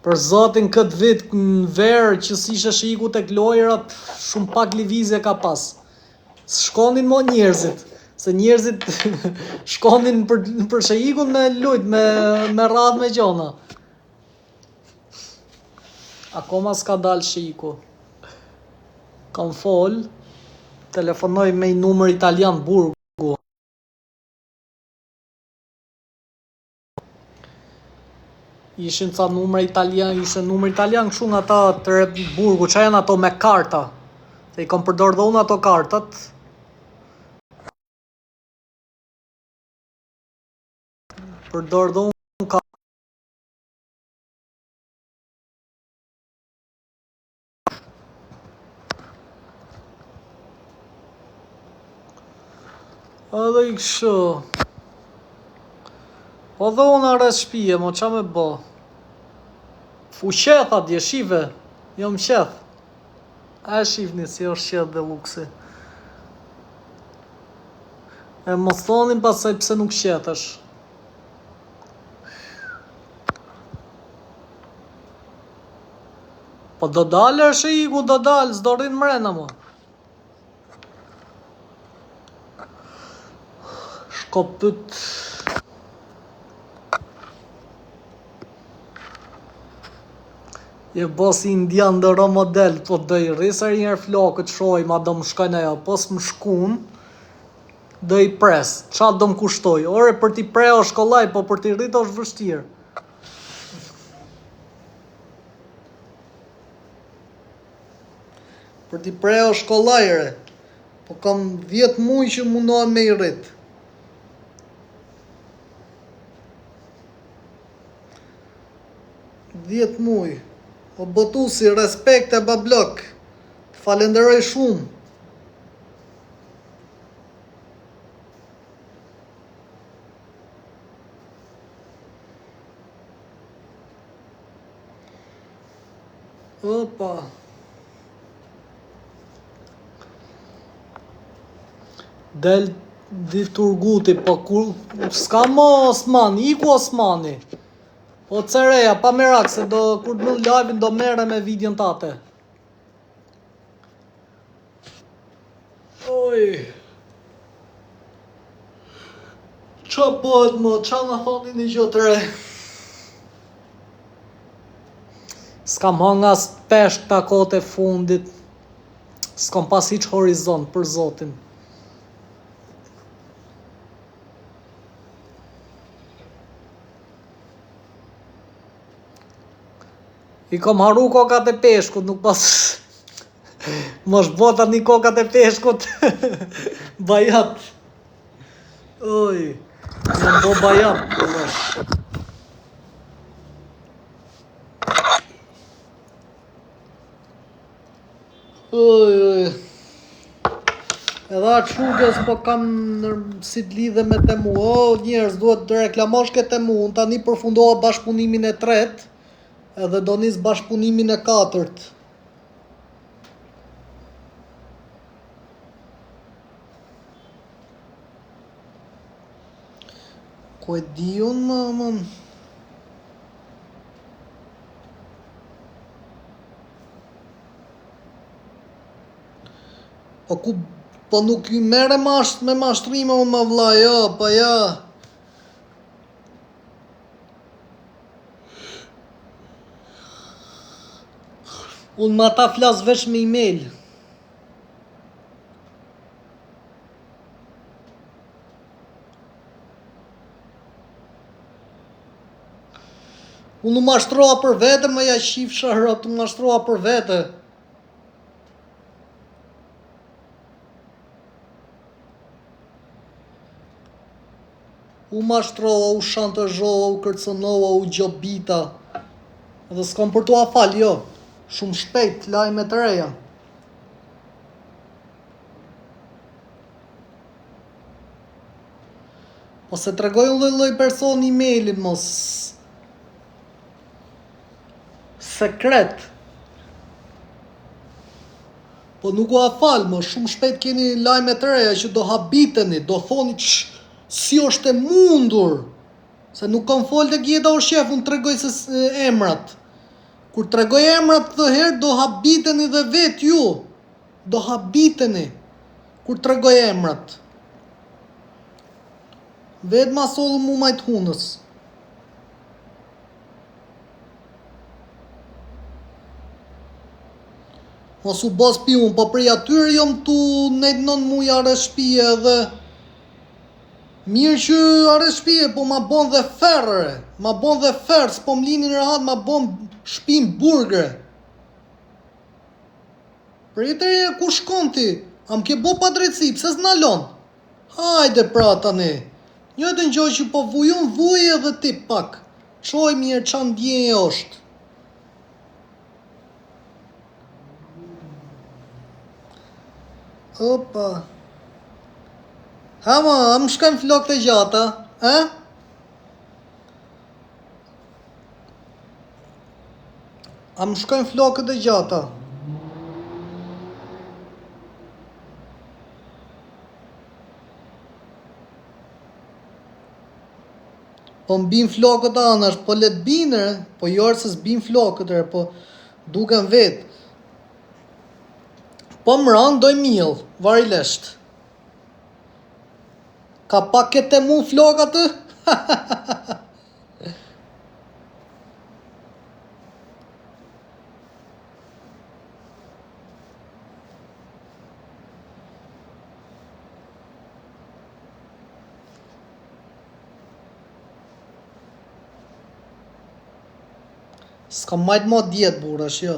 Për zotin këtë vit në verë që s'ishe shiku tek lojrat, shumë pak lëvizje ka pas. Shkonin mo njerëzit, se njerëzit shkonin për shikun me lujt, me radh me gjona. Akoma s'ka dal shiku. Kam fol, telefonoj me një numër italian burgu. Ishin ca numër italian, ishte numër italian kështu nga ata të burgu, që janë ato me karta. Se i kam përdor dhe unë ato kartat. Përdor dhe unë kartat. Edhe i kështu. Po dhe unë arres shpije, mo qa me bo? Fuqetha dje, shive, jo më qeth. E shifni si është qeth dhe luksi. E mos thonin pasaj pse nuk qetesh. Po do dalë është i ku do dalë, s'do rrinë mrena mo. Shkopët. Je bosi indian dhe ro model, po do i rrisër njerë flokët shoj, ma do më shkajnë ajo, pos më shkun, do i pres, qa do më kushtoj, ore për t'i preo shkollaj, po për t'i rrit është vështirë. Për t'i preo shkollajre, po kam 10 muj që mundohem me i rrit. Dhjetë muj. O botusi, respekt e bablok. Falenderoj shumë. Opa. Del di Turguti, po kur s'ka mo Osmani, iku Osmani. O cereja, pa merak, se kur në live-in do mere me videon tate. Oj. Qa bëhet mo, qa në thoni një gjë të re? S'kam hanga s'pesh këta kote fundit. S'kam pas hiq horizont, për zotin. I kom haru kokat e peshkut, nuk pas... Mosh bota një kokat e peshkut. Bajat. Oj, jam bo bajat. Oj. Edhe atë shugës po kam si t'lidhe me Temu. O, njerës, duhet të reklamosh ke Temu. Unë tani përfundoha bashkëpunimin e tretë. Edhe do nis bashkëpunimin e 4. Ku e di unë, më... Po nuk i mere me mashtrime unë më vlla, jo, po ja. Unë ma ta flas veç me email. Unë u mashtroa për vete, më ja shif shahrot, u mashtroa për vete. U mashtroa, u shantazhova, u kërcënova, u gjobita. Edhe s'kam për t'u afal, jo. Shumë shpejt, lajme të reja. Po se tregoj lloj person emailin mos. Sekret. Po nuk u afal, më shumë shpejt keni lajme të reja që do habiteni, do thoni si është e mundur. Se nuk kam fol të gjeta o shef, unë tregoj se emrat. Kur tregoj emrat këtë herë, do habiteni dhe vetë ju. Do habiteni. Kur tregoj emrat. Vetë ma sollë mu majtë hunës. Mos u bos piun, po prej atyre jom tu nejtë 9 muja are shpije dhe... Mirë që are shpije, po ma bon dhe ferre. Ma bon dhe ferë, s'po m'lini në rahat, ma bon shpim burgre. Prej të reja ku shkon ti? Am ke bo pa drejtësi, pse s'nalon? Hajde pra tani. Njëtë në gjoj që po vujon, vuje edhe ti pak. Qoj mirë qanë dje është. Opa. Ha ma, am shkojnë flok të gjata, Am shkojnë flokët e gjata. Po m'bin flokët anash, po let binër, po jorë se s'bin flokët e, po duken vetë. Po m'ran doj mil, varilesht. Ka pak kete mu flok atë? S'ka majtë ma djetë burash, jo.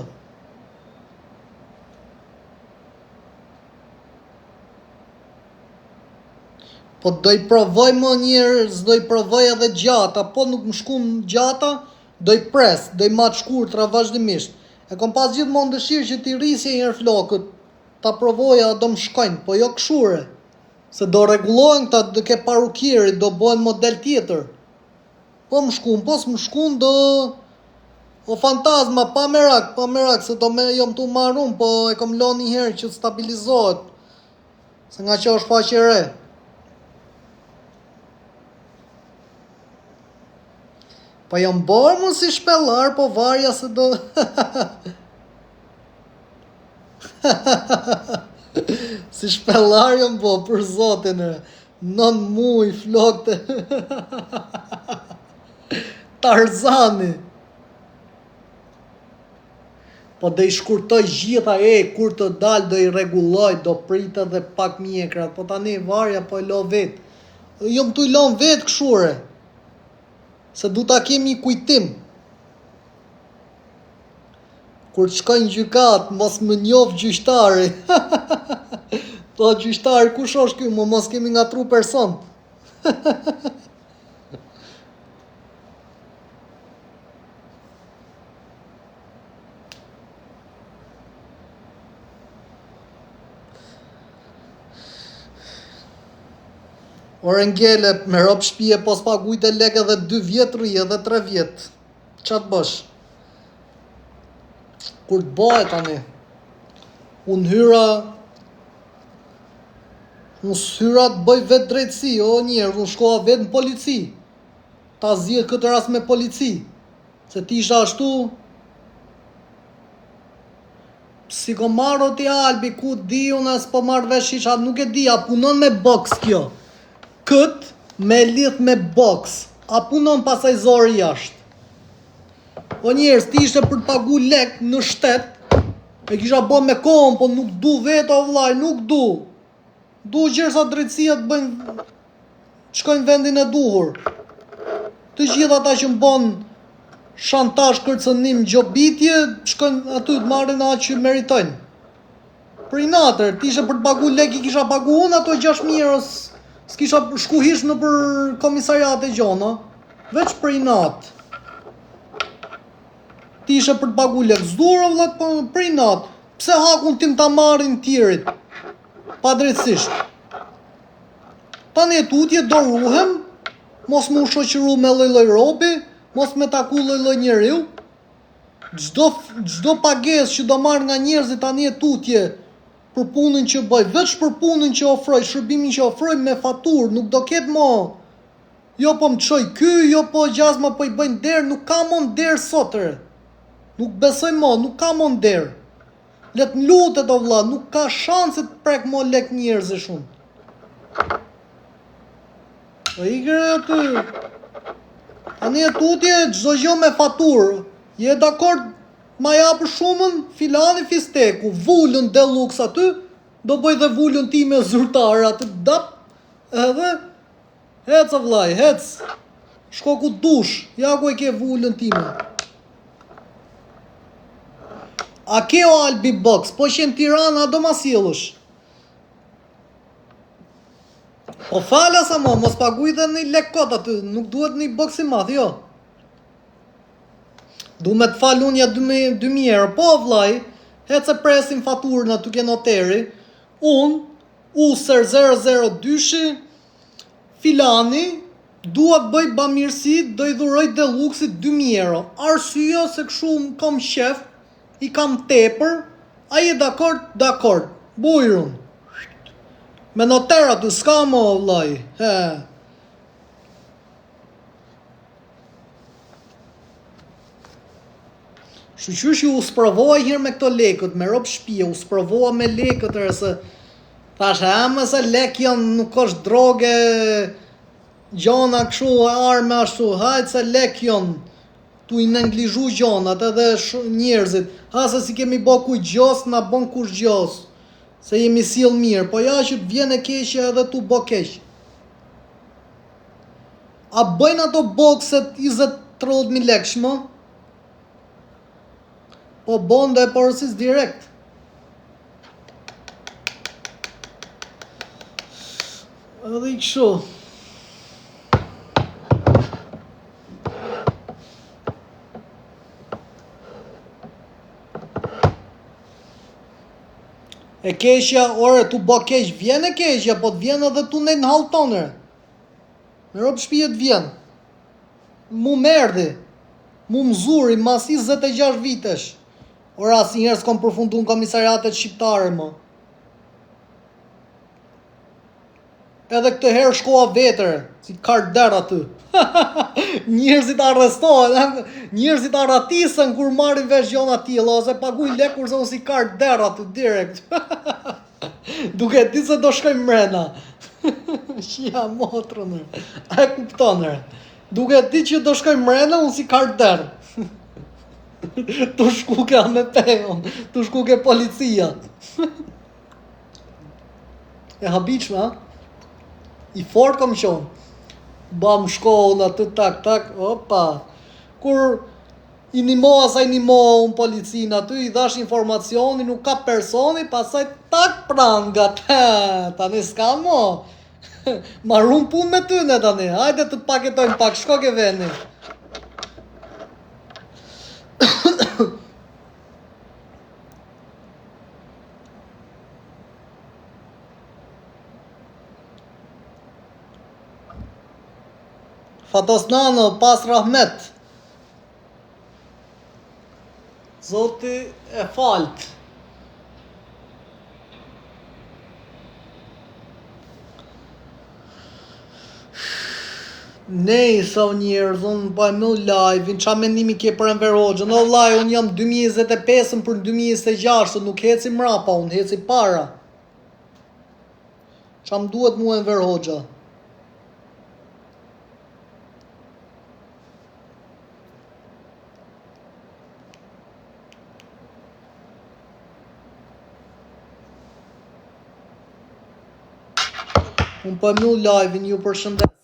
Po doj provoj më njerëz, doj provoj edhe gjata, po nuk më shkun gjata, doj pres, doj matë shkurtra vazhdimisht. E kom pas gjithmonë dëshirë që t'i rrisje njerë flokët, ta provoja do më shkojnë, po jo këshure. Se do regulojnë këta, do ke parukiri, do bojnë model tjetër. Po më shkun, po s'më shkun do... O fantazma, pa merak, se do me jom t'u marrun, po e kom lo një herë që stabilizohet. Se nga që është faqe re. Po jom borë mu si shpellar, po varja se do... Si shpellar jom bo, për zotin e. 9 muj, flokte. Tarzani. Po do i shkurtoj gjitha kur të dal do i rregulloj, do pritë dhe pak mjekrat, po tani varja po e lo vet. Jom tu i lon vet këshure. Se du ta kemi kujtim. Kur të shkojnë gjykat, mos më njof gjyqtari. Po gjyqtari kush është ky, mos kemi ngatru person. Ore ngele, me rob shpije pos pagujt e lek edhe 2 vjet rri, edhe 3 vjet. Qa të bësh? Kur të bëhet tani? Unë s'hyra të bëj vetë drejtësi, o njerë, unë shkoha vetë në polici. Ta zhjetë këtë ras me polici. Se ti isha ashtu... Si ko marro ti Albi, ku di unë as po marrë vesh isha, nuk e di, a punon me box kjo. Këtë me lidh me box, a punon pasaj zori jashtë. O njerës, ti ishte për të pagu lek në shtet, e kisha bo me kohën, po nuk du vetë o vlaj, nuk du. Du gjersa drejtësia të bëjnë, shkojnë vendin e duhur. Të gjitha ata që më bon shantash kërcënim gjobitje, shkojnë aty të marrin atë që meritojnë. Për i natër, ti ishe për të pagu lek, i kisha pagu unë ato 6.000 euros. S'kisha shkuhish në për komisariat e gjona, veç për i natë. Ti ishe për të pagu lek zdurë, vëllat, për i natë. Pse hakun tim ta marrin tjerit? Pa drejtësisht. Tani e tutje do ruhem, mos mu shoqëru me lloj robi, mos me taku lloj njeriu. Çdo pagesë që do marr nga njerëzit tani e tutje, për punën që bëj, veç për punën që ofroj, shërbimin që ofroj me faturë, nuk do ketë mo. Jo po më çoj ky, jo po gjasma po i bëjnë derë, nuk ka mon derë sotëre. Nuk besoj mo, nuk ka mo nder. Let në lutet o vlla, nuk ka shanse të prek mo lek njerëzi shumë. Po i kërë aty. Ani e tutje çdo gjë me faturë. Je dakord ma japë shumën filani fisteku, vullën deluxe aty, do bëj dhe vullën ti me zyrtar aty dap, edhe hec o vllai, hec. Shko ku dush, ja ku e ke vullën time. A ke o Albi Box, po që në Tirana do ma sjellësh. Po fala sa mo, mos paguj dhe një lek kot aty, nuk duhet një box i madh, jo. Du me të falun ja 2.000 euro, po vllai, hec e presin faturën aty ke noteri, unë, user 002, filani, dua të bëj bamirësi, do i dhuroj deluxit 2.000 euro. Arsye se këshu më kam shef, i kam tepër, a je dakord, bujrun. Me notera të s'ka mo, vllai, he. Shqyqyshi u sprovoj herë me këto lekët, me rob shtëpia, u sprovoj me lekët, se thash, mëse lek janë, nuk është droge, gjona këshu, arme ashtu, hajtë se lek janë, tu i neglizhu gjonat edhe njerëzit, hasa si kemi bo kuj gjos, na bon kush gjos, se jemi sill mirë, po ja që të vjen e keqe edhe tu bo keq. A bëjnë ato bokset 20-30.000 lekë shmo? Po bonda e porosis direkt. Edhe i kështu. E keqja, ore, tu bo keq, vjen e keqja, po të vjen edhe tu nejtë në halë tonër. Me rob shpijet vjen. Mu merdi. Mu mzuri, mas 26 vitesh. Ora, asë njerës kom përfundu në komisariatet shqiptare, mo. Edhe këtë herë shkoa vetër, si karder aty. Njerëzit arrestohen, njerëzit arratisën kur marrin vesh gjona tilla, ose paguj lek kurse unë si karder aty direkt. Duke ti se do shkoj mrena. Shia motrën. A e kupton? Duke ti që do shkoj mrena, unë si karder. Tu shku ke me pejon, tu shku ke policia. E habiqme, ha? I fort kom qonë. Bam shkollë aty tak, opa. Kur i nimo asaj nimo unë policin aty, i dhash informacioni, nuk ka personi, pasaj tak prangat. Tani s'ka mo. Marrun pun me ty ne tani, hajde të paketojnë pak, shko ke veni. Fatos Nano, pas rahmet. Zoti e falt. Nej, sa njerëz, unë po e më live-in, qa mendimi ke për Enver Hoxhën? O vllai, unë jam 2025 për 2026, nuk heci mrapa, unë heci para. Qa më duhet mu Enver Hoxha? Unë po e më live-in, ju përshëndet.